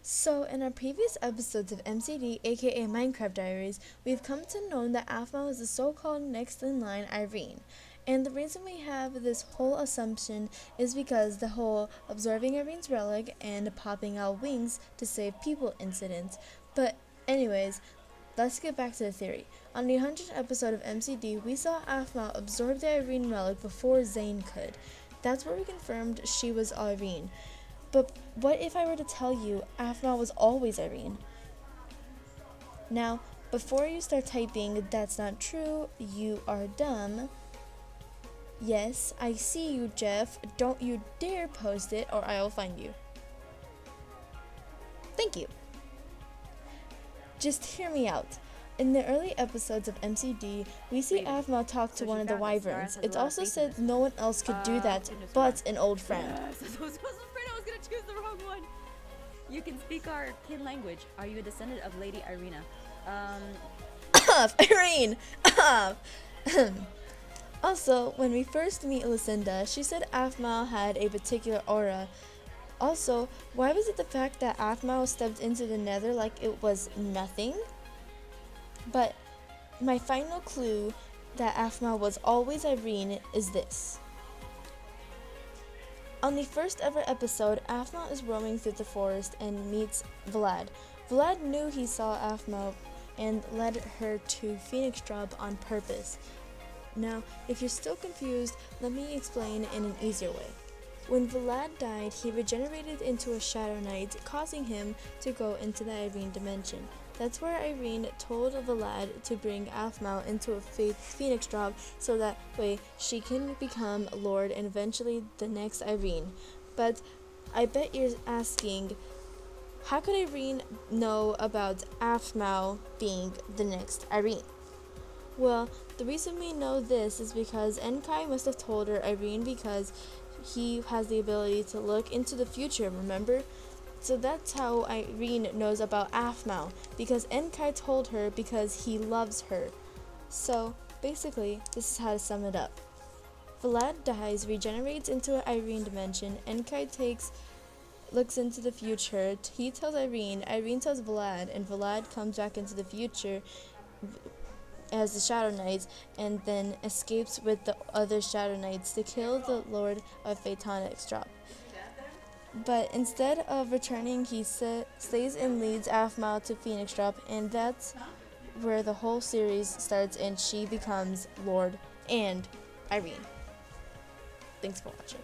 So, in our previous episodes of MCD, aka Minecraft Diaries, we've come to know that Aphmau is the so-called next in line Irene. And the reason we have this whole assumption is because the whole absorbing Irene's relic and popping out wings to save people incident. But anyways, let's get back to the theory. On the 100th episode of MCD, we saw Aphmau absorb the Irene relic before Zane could. That's where we confirmed she was Irene. But what if I were to tell you Aphmau was always Irene? Now, before you start typing, that's not true, you are dumb. Yes, I see you, Jeff. Don't you dare post it or I will find you. Thank you. Just hear me out. In the early episodes of MCD, we see Aphmau talk to one of the wyverns. It's also said no one else could do that but an old friend. Yes, I was afraid I was gonna choose the wrong one. You can speak our kin language. Are you a descendant of Lady Irene? Irene! Also, when we first meet Lucinda, she said Aphmau had a particular aura. Also, why was it the fact that Aphmau stepped into the nether like it was nothing? But my final clue that Aphmau was always Irene is this. On the first ever episode, Aphmau is roaming through the forest and meets Vlad. Vlad knew he saw Aphmau and led her to Phoenix Drop on purpose. Now, if you're still confused, let me explain in an easier way. When Vlad died, he regenerated into a Shadow Knight, causing him to go into the Irene dimension. That's where Irene told Vlad to bring Aphmau into a Phoenix Drop so that way she can become Lord and eventually the next Irene. But I bet you're asking, how could Irene know about Aphmau being the next Irene? Well, the reason we know this is because Enkai must have told her Irene because he has the ability to look into the future, remember? So that's how Irene knows about Aphmau, because Enkai told her because he loves her. So, basically, this is how to sum it up. Vlad dies, regenerates into an Irene dimension, Enkai looks into the future, he tells Irene tells Vlad, and Vlad comes back into the future as the Shadow Knights, and then escapes with the other Shadow Knights to kill the Lord of Phoenix Drop. But instead of returning, he stays and leads Aphmau to Phoenix Drop, and that's where the whole series starts, and she becomes Lord and Irene. Thanks for watching.